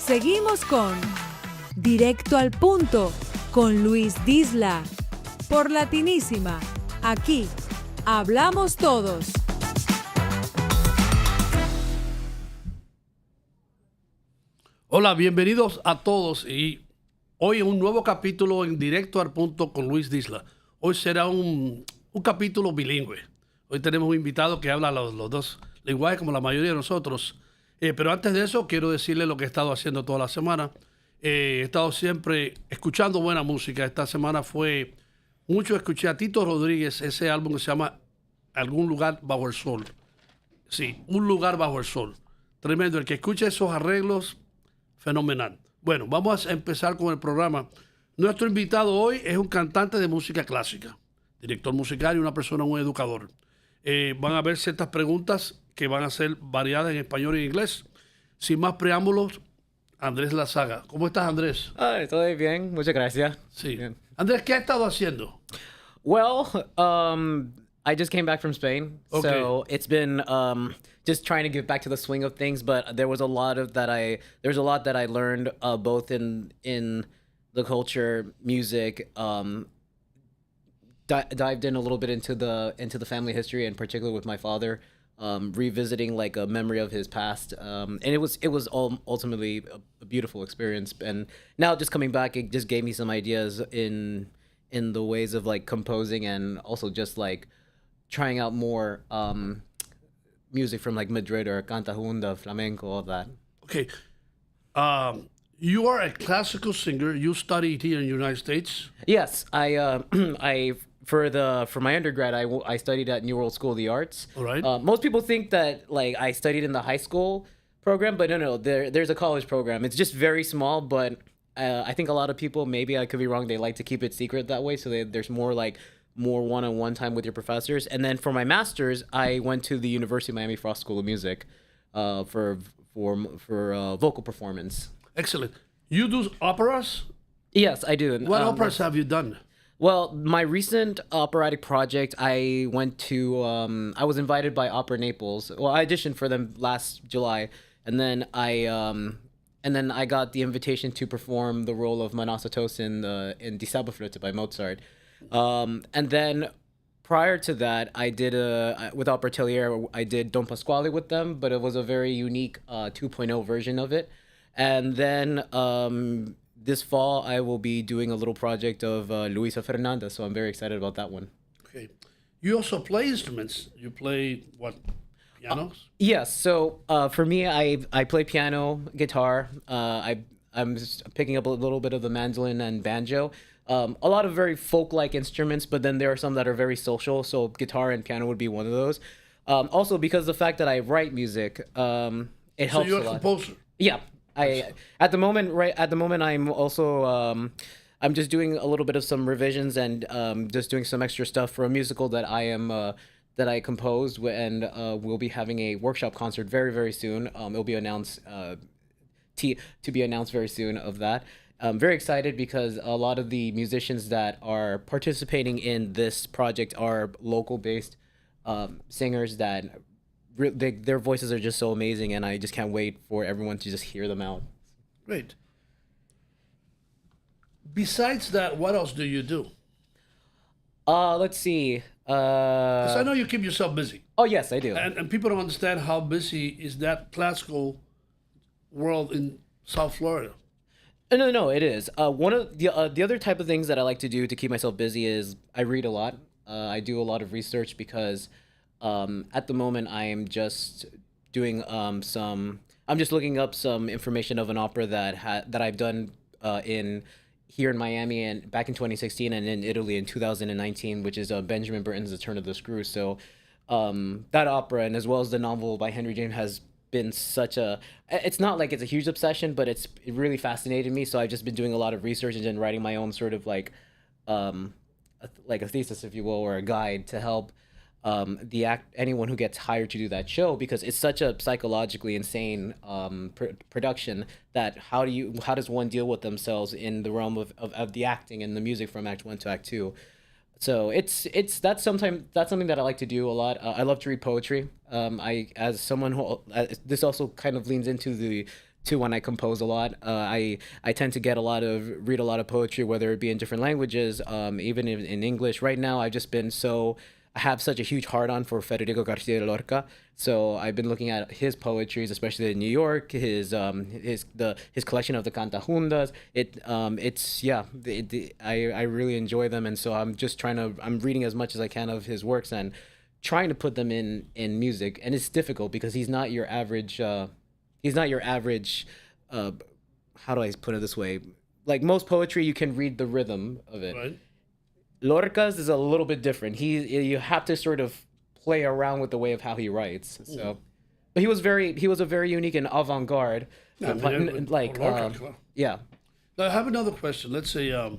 Seguimos con Directo al Punto con Luis Disla por Latinísima. Aquí hablamos todos. Hola, bienvenidos a todos y hoy un nuevo capítulo en Directo al Punto con Luis Disla. Hoy será un capítulo bilingüe. Hoy tenemos un invitado que habla los dos lenguajes como la mayoría de nosotros. Pero antes de eso quiero decirle lo que he estado haciendo toda la semana. He estado siempre escuchando buena música. Esta semana fue mucho, escuché a Tito Rodríguez, ese álbum que se llama Algún lugar bajo el sol. Sí, Un lugar bajo el sol. Tremendo. El que escuche esos arreglos, fenomenal. Bueno, vamos a empezar con el programa. Nuestro invitado hoy es un cantante de música clásica, director musical y una persona, un educador. Van a haber ciertas preguntas que van a ser variadas en español y en inglés. Sin más preámbulos, Andres Lasaga. ¿Cómo estás, Andrés? Todo bien, muchas gracias. Sí. Bien. Andrés, ¿qué has estado haciendo? Well, I just came back from Spain, Okay. so it's been just trying to get back to the swing of things. But there was a lot that I learned both in the culture, music. Dived in a little bit into the family history, in particular with my father, revisiting like a memory of his past, and it was ultimately a beautiful experience. And now just coming back, it just gave me some ideas in the ways of like composing, and also just like trying out more music from like Madrid or Cantante, flamenco, all that. Okay. You are a classical singer. You studied here in the United States. Yes, for my undergrad, I studied at New World School of the Arts. All right. Most people think that like I studied in the high school program, but no, there's a college program. It's just very small, but I think a lot of people, maybe I could be wrong, they like to keep it secret that way, so there's more one-on-one time with your professors. And then for my master's, I went to the University of Miami Frost School of Music for vocal performance. Excellent. You do operas? Yes, I do. What operas have you done? Well, my recent operatic project, I went to, I was invited by Opera Naples. Well, I auditioned for them last July, and then I got the invitation to perform the role of Manasatos in Die Zauberflöte by Mozart. And then prior to that, I did with Opera Atelier, I did Don Pasquale with them, but it was a very unique 2.0 version of it. And then this fall, I will be doing a little project of Luisa Fernanda, so I'm very excited about that one. Okay. You also play instruments. You play, what, pianos? Yes, so for me, I play piano, guitar. I'm just picking up a little bit of the mandolin and banjo. A lot of very folk-like instruments, but then there are some that are very social, so guitar and piano would be one of those. Also, because of the fact that I write music, it helps a lot. So you're a composer? Yeah. At the moment I'm also I'm just doing a little bit of some revisions and just doing some extra stuff for a musical that I composed, and we'll be having a workshop concert very, very soon. It'll be announced to be announced very soon of that. I'm very excited because a lot of the musicians that are participating in this project are local based singers that their voices are just so amazing, and I just can't wait for everyone to just hear them out. Great. Besides that, what else do you do? Let's see. 'Cause I know you keep yourself busy. Oh, yes, I do. And people don't understand how busy is that classical world in South Florida. No, it is. One of the other type of things that I like to do to keep myself busy is I read a lot. I do a lot of research because at the moment I am just doing I'm just looking up some information of an opera that I've done here in Miami and back in 2016, and in Italy in 2019, which is Benjamin Britten's The Turn of the Screw. So that opera, and as well as the novel by Henry James, has been it's not like it's a huge obsession, but it really fascinated me. So I've just been doing a lot of research and then writing my own sort of like a thesis, if you will, or a guide to help anyone who gets hired to do that show, because it's such a psychologically insane production that how does one deal with themselves in the realm of the acting and the music from Act 1 to Act 2. So that's something that I like to do a lot. I love to read poetry. This also kind of leans into to when I compose a lot. I tend to read a lot of poetry, whether it be in different languages, even in English. Right now, I have such a huge heart on for Federico Garcia Lorca. So I've been looking at his poetries, especially in New York. His collection of the Cantahundas. I really enjoy them, and so I'm reading as much as I can of his works and trying to put them in music. And it's difficult because he's not your average. He's not your average. How do I put it this way? Like most poetry, you can read the rhythm of it. Right. Lorca's is a little bit different. You have to sort of play around with the way of how he writes. So, but he was a very unique and avant-garde. Yeah. Now, I have another question. Let's say a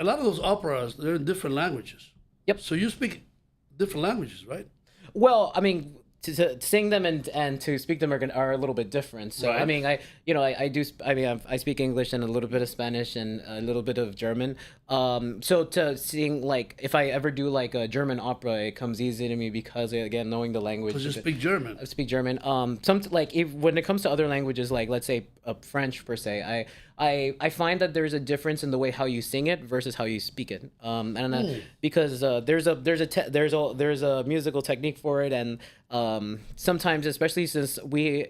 lot of those operas, they're in different languages. Yep. So you speak different languages, right? Well, I mean, to sing them and to speak them are a little bit different. So Right. I mean, I speak English and a little bit of Spanish and a little bit of German. So to sing, like, if I ever do like a German opera, it comes easy to me because, again, knowing the language. Because you speak German. I speak German. When it comes to other languages, like let's say French per se, I find that there's a difference in the way how you sing it versus how you speak it. Because there's a musical technique for it, and sometimes, especially since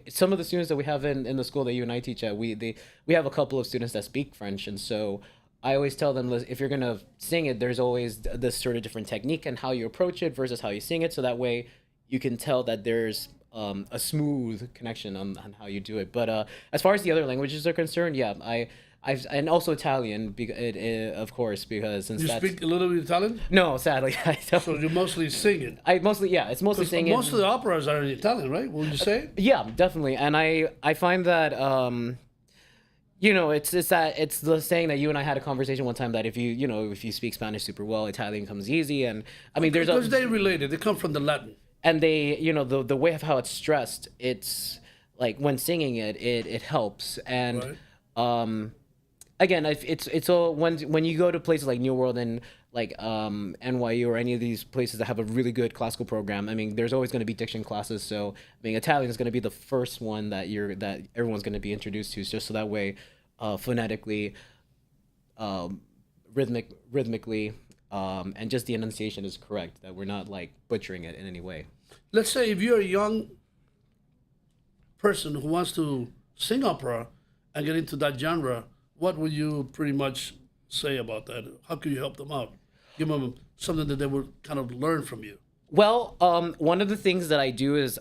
some of the students that we have in the school that you and I teach at, we have a couple of students that speak French, and so I always tell them, if you're gonna sing it, there's always this sort of different technique and how you approach it versus how you sing it, so that way you can tell that there's a smooth connection on how you do it. But as far as the other languages are concerned, yeah, and also Italian, of course, because since You speak a little bit Italian? No, sadly, I don't. So you mostly sing it? It's mostly singing. Most of the operas are in Italian, right? Would you say? Yeah, definitely. And I find that it's the saying that you and I had a conversation one time that if you speak Spanish super well, Italian comes easy. And I mean, because they related. They come from the Latin. And they, the way of how it's stressed, it's like when singing it helps. And Right. Again, it's all when you go to places like New World and like NYU or any of these places that have a really good classical program. I mean, there's always going to be diction classes. So I mean, Italian is going to be the first one that everyone's going to be introduced to, just so that way, phonetically, rhythmically, and just the enunciation is correct. That we're not like butchering it in any way. Let's say if you're a young person who wants to sing opera and get into that genre, what would you pretty much say about that? How could you help them out? Give them something that they would kind of learn from you. Well, one of the things that I do is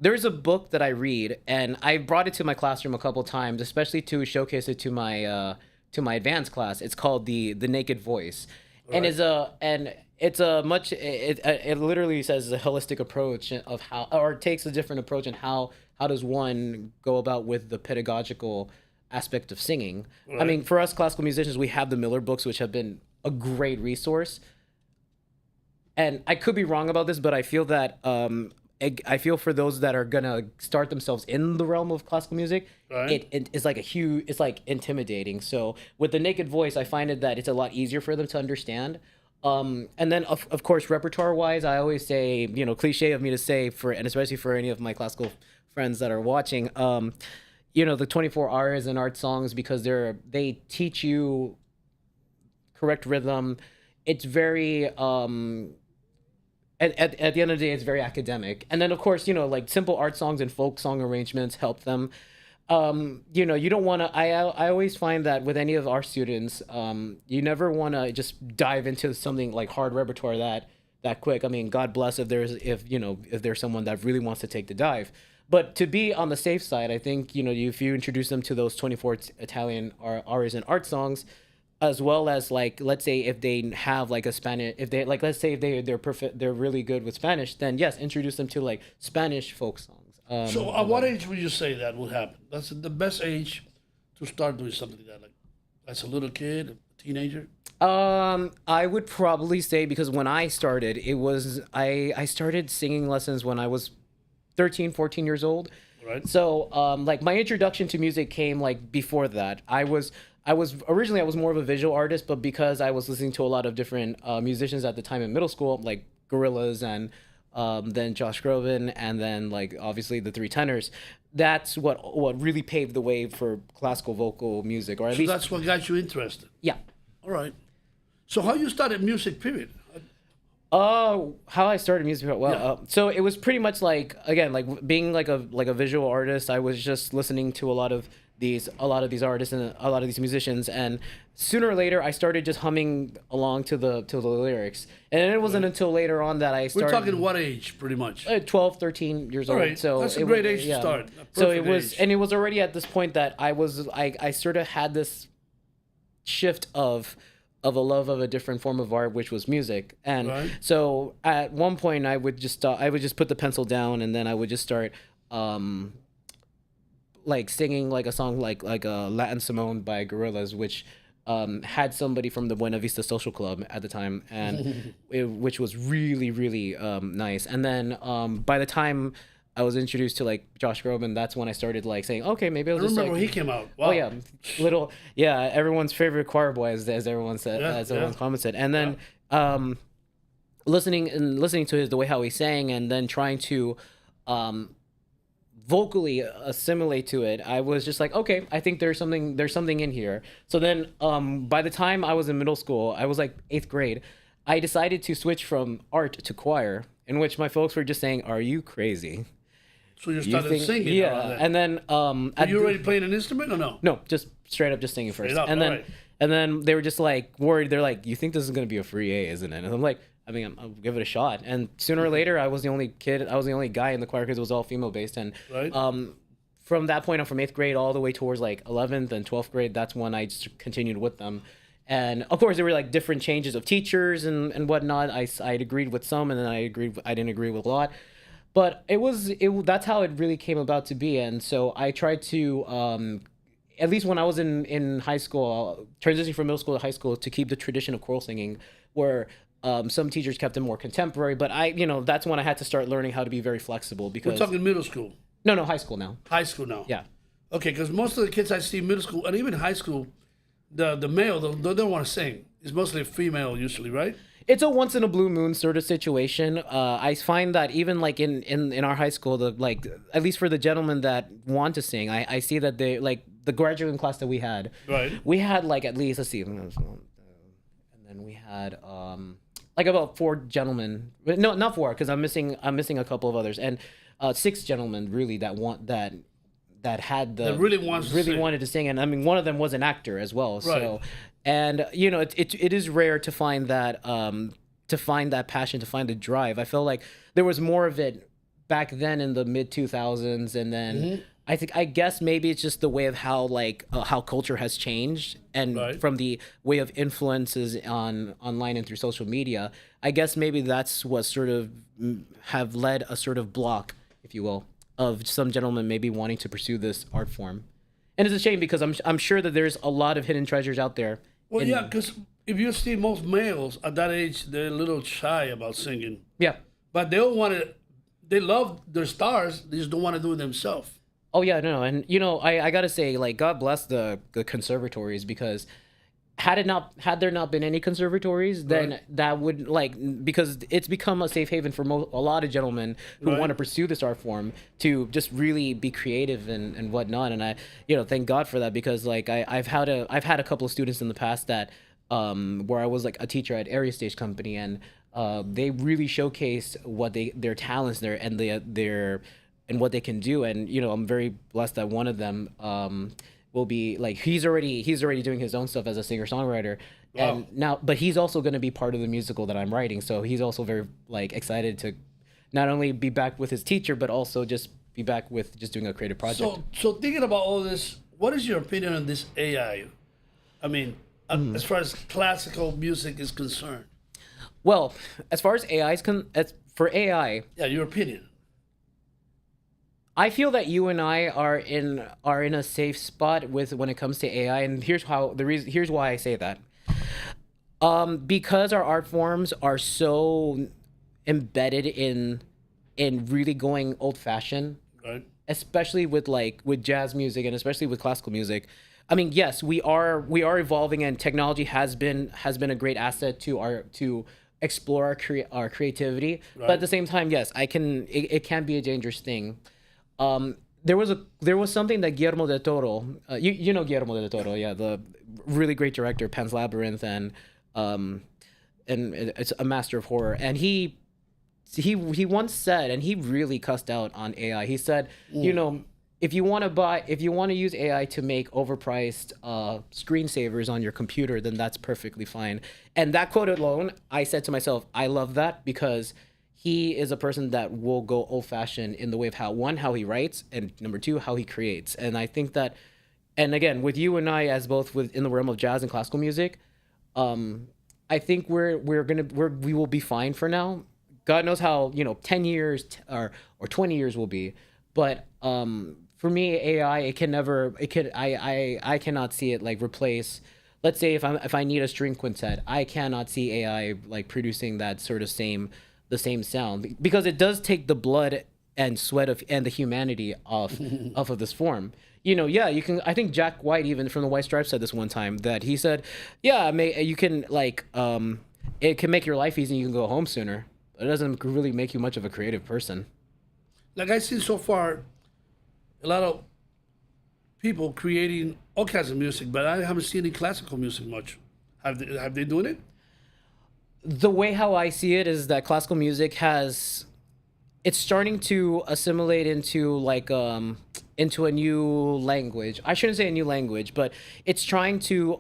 there's a book that I read, and I brought it to my classroom a couple times, especially to showcase it to my advanced class. It's called the Naked Voice, and it literally says a holistic approach of how, or takes a different approach in how does one go about with the pedagogical aspect of singing. Right. I mean, for us classical musicians, we have the Miller books, which have been a great resource. And I could be wrong about this, but I feel that I feel for those that are gonna start themselves in the realm of classical music, right, it is like it's like intimidating. So with the Naked Voice, I find it that it's a lot easier for them to understand. And then of course, repertoire wise, I always say, cliche of me to say, and especially for any of my classical friends that are watching, the 24 hours in art songs, because they teach you correct rhythm. It's very at the end of the day, it's very academic. And then of course, like simple art songs and folk song arrangements help them. You don't want to. I always find that with any of our students, you never want to just dive into something like hard repertoire that quick. I mean, God bless if there's someone that really wants to take the dive. But to be on the safe side, I think if you introduce them to those 24 Italian arias and art songs, as well as like, let's say if they have like a Spanish, if they like, let's say if they're perfect, they're really good with Spanish, then yes, introduce them to like Spanish folk songs. So at what age would you say that would happen? That's the best age to start doing something like that. Like as a little kid, a teenager? I would probably say, because when I started, I started singing lessons when I was 13, 14 years old. Right. So, like my introduction to music came like before that. I was originally more of a visual artist, but because I was listening to a lot of different musicians at the time in middle school, like Gorillaz and then Josh Groban, and then like obviously the three tenors. That's what really paved the way for classical vocal music, or at So least that's what got you interested. yeah. All right. So how you started music, period? How I started music? Well, Yeah. so it was pretty much like, again, like being like a visual artist. I was just listening to a lot of these artists and a lot of these musicians, and sooner or later I started just humming along to the lyrics. And it wasn't until later on that I started. We're talking what age, pretty much? 12, 13 years old. right. So That's a it great was- age to yeah. start. A So it perfect was, age. and it was already at this point that I sort of had this shift of a love of a different form of art, which was music. And Right. so at one point I would just put the pencil down, and then I would just start like singing like a song like Latin Simone by Gorillaz, which had somebody from the Buena Vista Social Club at the time, and which was really really nice. And then by the time I was introduced to like Josh Groban, that's when I started like saying, okay, maybe I'll I just remember like, when he came out. Wow. oh yeah, everyone's favorite choir boy, as everyone said, Yeah, as everyone's yeah. commented. And then listening to his, the way how he sang, and then trying to vocally assimilate to it, I was just like, okay, I think there's something in here. So then by the time I was in middle school, I was like 8th grade, I decided to switch from art to choir, in which my folks were just saying, are you crazy? So you You started think- singing. yeah. around that. And then Were you already playing an instrument or no? no, just straight up just singing first. Straight up, And then alright. and then they were just like worried. They're like, you think this is gonna be a free A, isn't it? And I'm like, I mean, I'll give it a shot. And sooner or later, I was the only guy in the choir, because it was all female based. And Right. from that point on, from 8th grade all the way towards like 11th and 12th grade, that's when I just continued with them. And of course, there were like different changes of teachers and whatnot. I agreed with some, and then I didn't agree with a lot. But that's how it really came about to be. And so I tried to, at least when I was in high school, transitioning from middle school to high school, to keep the tradition of choral singing, where some teachers kept it more contemporary. But that's when I had to start learning how to be very flexible, We're because talking middle school, no, high school now. high school now. Yeah. Okay, because most of the kids I see in middle school and even high school, the male, they don't want to sing. It's mostly female usually, right? It's a once in a blue moon sort of situation. I find that even like in our high school, like at least for the gentlemen that want to sing, I see that they, like the graduating class that we had, Right. we had like at least, let's see, and then we had like about 4 gentlemen. No, not 4, because I'm missing a couple of others, and 6 gentlemen really that had the That really wants to sing. wanted to sing. And I mean, one of them was an actor as well. So, Right. and it is rare to find that passion, to find the drive. I feel like there was more of it back then in the mid 2000s, and then I guess maybe it's just the way of how how culture has changed, and Right. from the way of influences online and through social media. I guess maybe that's what sort of have led a sort of block, if you will, of some gentlemen maybe wanting to pursue this art form. And it's a shame, because I'm sure that there's a lot of hidden treasures out there. Well, yeah, because if you see most males at that age, they're a little shy about singing, Yeah. but they don't want to. They love their stars. They just don't want to do it themselves. Oh yeah, no, and I gotta say, like, God bless the conservatories, because had there not been any conservatories, then Right. that would, because it's become a safe haven for a lot of gentlemen who Right. want to pursue this art form, to just really be creative and whatnot. And I thank God for that, because like I've had a couple of students in the past that where I was like a teacher at Area Stage Company, and they really showcase their talents there, and their and what they can do. And I'm very blessed that one of them will be like, he's already doing his own stuff as a singer-songwriter. Wow. And now, but he's also going to be part of the musical that I'm writing, so he's also very like excited to not only be back with his teacher, but also just be back with just doing a creative project. So thinking about all this, what is your opinion on this AI? I mean, as far as classical music is concerned. Well, as far as as for AI, Yeah, your opinion. I feel that you and I are in a safe spot when it comes to AI, and here's why I say that. Because our art forms are so embedded in really going old fashioned, Right. especially with jazz music, and especially with classical music. I mean, yes, we are evolving, and technology has been a great asset to explore our creativity. But at the same time, yes, it can be a dangerous thing. There was something that Guillermo del Toro, you know Guillermo del Toro, yeah, the really great director, Pan's Labyrinth, and it's a master of horror. And he once said, and he really cussed out on AI. He said, you know, if you want to use AI to make overpriced screensavers on your computer, then that's perfectly fine. And that quote alone, I said to myself, I love that, because he is a person that will go old-fashioned in the way of how he writes, and number two, how he creates. And I think that, and again, with you and I, as both in the realm of jazz and classical music, I think we will be fine for now. God knows how 10 years or 20 years will be, but for me, AI, I cannot see it like replace. Let's say if I need a string quintet, I cannot see AI like producing that sort of the same sound, because it does take the blood and sweat and the humanity off of this form. Yeah, you can. I think Jack White, even from the White Stripes, said this one time, that he said, yeah, you can it can make your life easy and you can go home sooner. But it doesn't really make you much of a creative person. Like I've seen so far, a lot of people creating all kinds of music, but I haven't seen any classical music much. Have they doing it? The way how I see it is that classical music it's starting to assimilate into into a new language. I shouldn't say a new language, but it's trying to,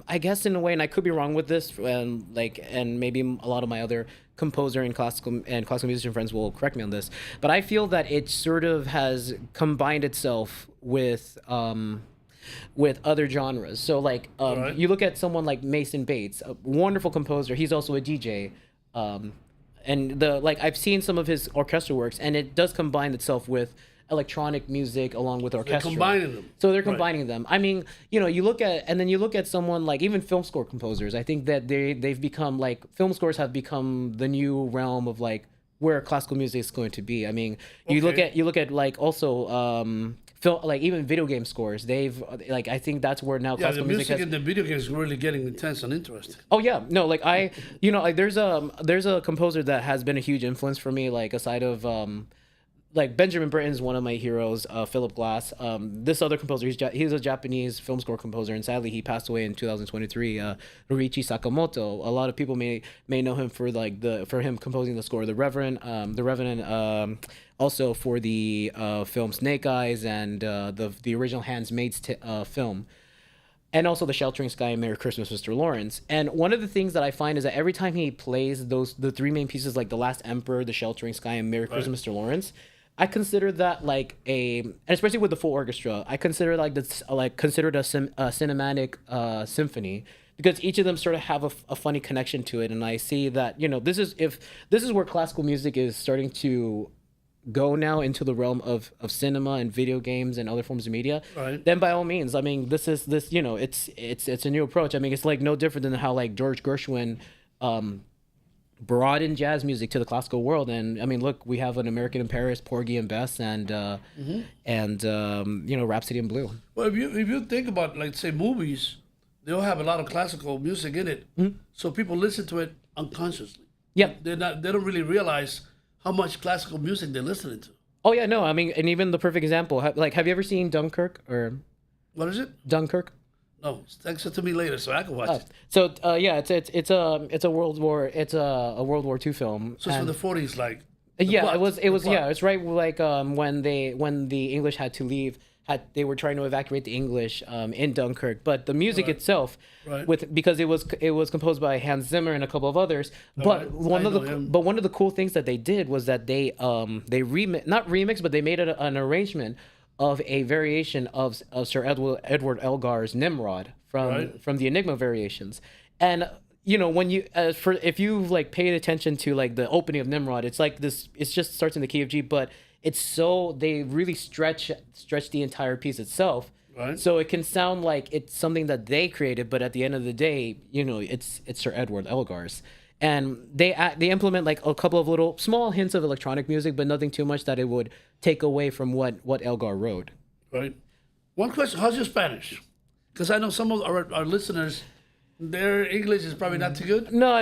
I guess in a way, and I could be wrong with this, and maybe a lot of my other composer and classical musician friends will correct me on this, but I feel that it sort of has combined itself with other genres. So right. You look at someone like Mason Bates, a wonderful composer. He's also a DJ, and I've seen some of his orchestral works, and it does combine itself with electronic music along with orchestra. They're combining them. So they're combining them. I mean, you look at someone like even film score composers. I think that they've become film scores have become the new realm of where classical music is going to be. I mean, you look at also even video game scores. They've I think that's where now classical music has... in the video games is really getting intense and interesting. Oh yeah, no, there's a composer that has been a huge influence for me, aside of Benjamin Britten's one of my heroes, Philip Glass. This other composer, he's a Japanese film score composer, and sadly he passed away in 2023. Ruichi Sakamoto. A lot of people may know him for him composing the score of The Revenant, also for the film Snake Eyes and the original Handmaid's film. And also The Sheltering Sky and Merry Christmas, Mr. Lawrence. And one of the things that I find is that every time he plays the three main pieces, like The Last Emperor, The Sheltering Sky, and Merry Christmas, Mr. Lawrence, I consider that and especially with the full orchestra, I consider considered a cinematic symphony, because each of them sort of have a funny this to it. And I see that this is where classical music is starting to go now, into the realm of cinema and video games and other forms of media, right, then by all means, I mean, it's a new approach. I mean, it's no different than how George Gershwin brought in jazz music to the classical world. And I mean, look, we have An American in Paris, Porgy and Bess, and Rhapsody in Blue. Well, if you think about say movies, they all have a lot of classical music in it, so people listen to it unconsciously. Yeah, they don't really realize how much classical music they're listening to. Oh yeah, no, I mean, and even the perfect example, have you ever seen Dunkirk or? What is it? Dunkirk. No, text it to me later so I can watch it. So it's a World War II film. So it's from the 40s, it was it's right when the English had to leave. They were trying to evacuate the English in Dunkirk, but the music itself, because it was composed by Hans Zimmer and a couple of others. But one of the cool things that they did was that they not remixed, but they made an arrangement of a variation of Sir Edward Elgar's Nimrod from the Enigma variations. And when you if you paid attention to the opening of Nimrod, it's this. It just starts in the key of G, but they really stretch the entire piece itself, right? So it can sound like it's something that they created, but at the end of the day, it's Sir Edward Elgar's, and they implement a couple of little small hints of electronic music, but nothing too much that it would take away from what Elgar wrote. Right. One question: how's your Spanish? Because I know some of our listeners their English is probably not too good. No,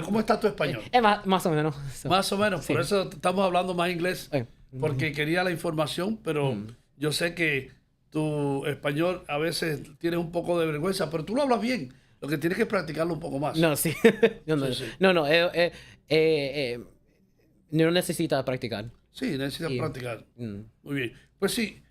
¿Cómo está tu español? más o menos. So. Más o menos, por eso estamos hablando más inglés, Okay. porque quería la información, pero yo sé que tu español a veces tienes un poco de vergüenza, pero tú lo hablas bien. Lo que tienes que practicarlo un poco más. No, sí. No necesita practicar. Sí, necesitas practicar. Mm. Muy bien. Pues sí,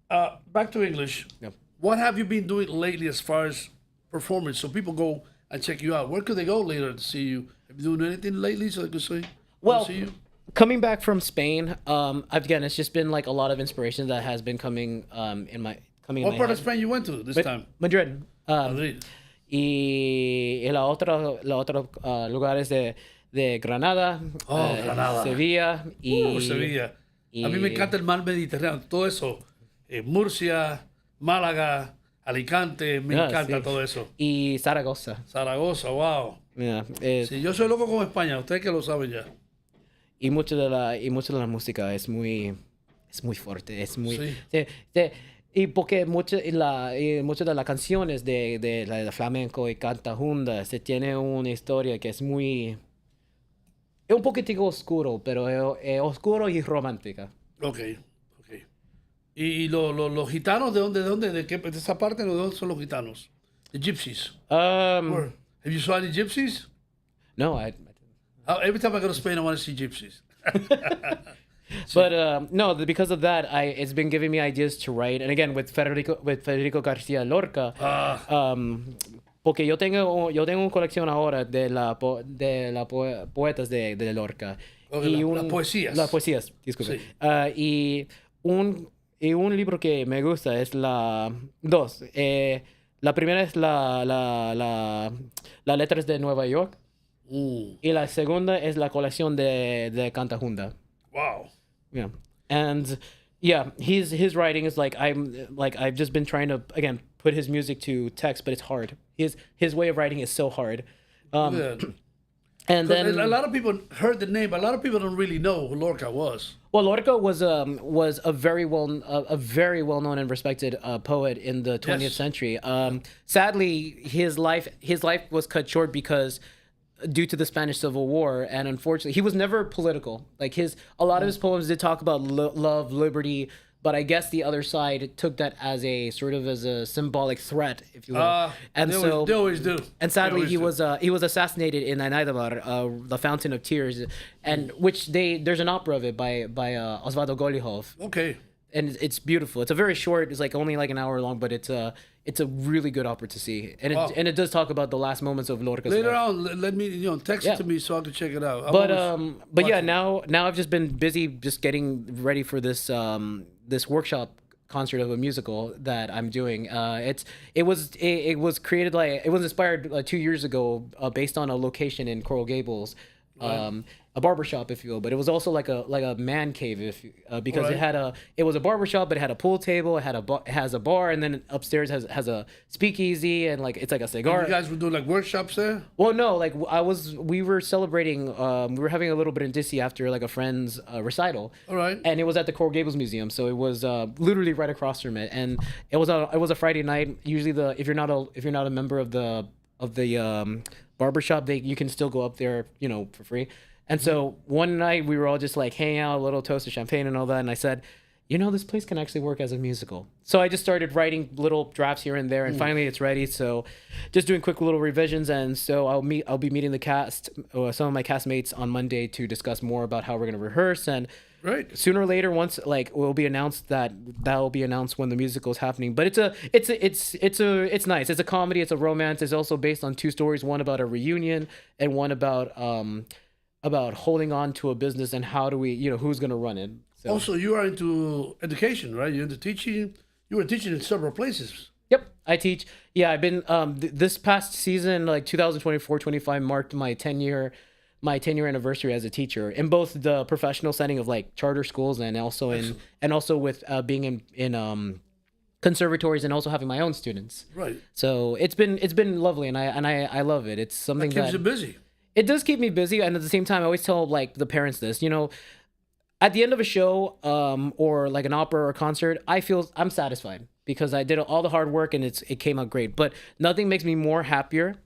back to English. Yep. What have you been doing lately as far as performance? So people go and check you out. Where could they go later to see you? Have you doing anything lately so they could see, Well, see you? coming back from Spain, again, it's just been like a lot of inspiration that has been coming in my What part of Spain you went to this time? Madrid. Madrid. Y la otra lugares de Granada, Granada. Sevilla y Sevilla. A mí me encanta el mar Mediterráneo. Todo eso. Murcia, Málaga, Alicante. Me encanta sí. todo eso. Y Zaragoza. Zaragoza, wow. Yeah, Sí, yo soy loco con España. Ustedes que lo saben ya. y mucho de la música es muy fuerte, es muy Sí. y porque muchas de las canciones de la flamenco y canta juntas se tiene una historia que es un poquitico oscuro, pero oscuro y romántica. Ok. ¿Y los gitanos de dónde? ¿De esa parte? ¿De dónde son los gitanos? The gypsies. Where? Have you saw any gypsies? No, Every time I go to Spain, I want to see gypsies. but no, because of that, it's been giving me ideas to write. And again, with Federico García Lorca, porque yo tengo una colección ahora de poetas de Lorca. Okay, las poesías. Las poesías, disculpe. Sí. Y un libro que me gusta es dos. La primera es las letras de Nueva York. Y la segunda es la colección de Canta Junta. Wow. Yeah. And yeah, his writing is I've just been trying to again put his music to text, but it's hard. His way of writing is so hard. Yeah. And then a lot of people heard the name, but a lot of people don't really know who Lorca was. well, Lorca was a very well known and respected poet in the 20th century. Sadly, his life was cut short because due to the Spanish Civil War, and unfortunately, he was never political. Like a lot of his poems did talk about love, liberty, but I guess the other side took that as a symbolic threat, if you will. They always do. And sadly, he was assassinated in Anaidamar, the Fountain of Tears, and there's an opera of it by Osvaldo Golijov. Okay. And it's beautiful. It's a very short. It's only an hour long, but it's a really good opera to see, and it does talk about the last moments of Lorca's Later life. on, let me text it to me so I can check it out. But yeah, now I've just been busy just getting ready for this this workshop concert of a musical that I'm doing. It was created it was inspired 2 years ago based on a location in Coral Gables. A barbershop, if you will, but it was also like a man cave, because it was a barbershop, but it had a pool table, it has a bar, and then upstairs has a speakeasy, and it's like a cigar. You guys were doing workshops there? Well, no, we were celebrating, we were having a little brindisi after a friend's recital. All right. And it was at the Coral Gables Museum, so it was literally right across from it, and it was a Friday night. Usually, if you're not a member of the barbershop, you can still go up there, for free. And so one night we were all just hanging out, a little toast of champagne and all that. And I said, this place can actually work as a musical. So I just started writing little drafts here and there, and finally it's ready. So just doing quick little revisions. And so I'll be meeting the cast, some of my castmates on Monday to discuss more about how we're going to rehearse. And right. Sooner or later, once will be announced that will be announced when the musical is happening. But it's nice. It's a comedy. It's a romance. It's also based on two stories. One about a reunion and one about holding on to a business and how do we, who's going to run it. So. Also, you are into education, right? You're into teaching. You were teaching in several places. Yep, I teach. Yeah, I've been, this past season, 2024-25 marked my 10-year anniversary as a teacher in both the professional setting of charter schools and also with being in conservatories and also having my own students. Right. So it's been lovely, and I love it. It's something that keeps you busy. It does keep me busy, and at the same time, I always tell the parents this. at the end of a show, or like an opera or a concert, I'm satisfied because I did all the hard work and it came out great. But nothing makes me more happier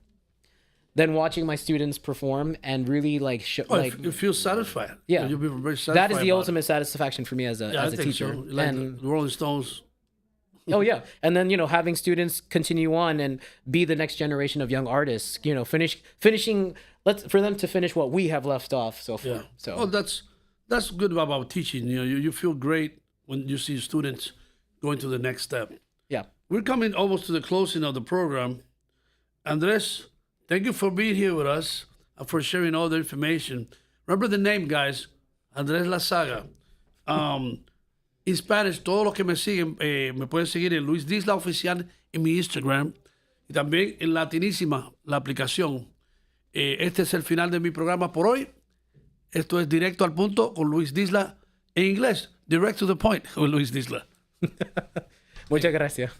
than watching my students perform and really like you feel satisfied. Yeah, you'll be very satisfied. That is the ultimate satisfaction for me as a teacher. So. Like the Rolling Stones. Oh yeah, and then having students continue on and be the next generation of young artists. Finishing. For them to finish what we have left off so far. Yeah. So. Oh, that's good about teaching. You feel great when you see students going to the next step. Yeah. We're coming almost to the closing of the program. Andres, thank you for being here with us and for sharing all the information. Remember the name, guys, Andres Lasaga. En Spanish, todos los que me siguen, me pueden seguir en Luis Disla Oficial en mi Instagram y también en Latinísima, la aplicación. Este es el final de mi programa por hoy. Esto es Directo al Punto con Luis Disla en inglés. Direct to the point con Luis Disla. Muchas gracias.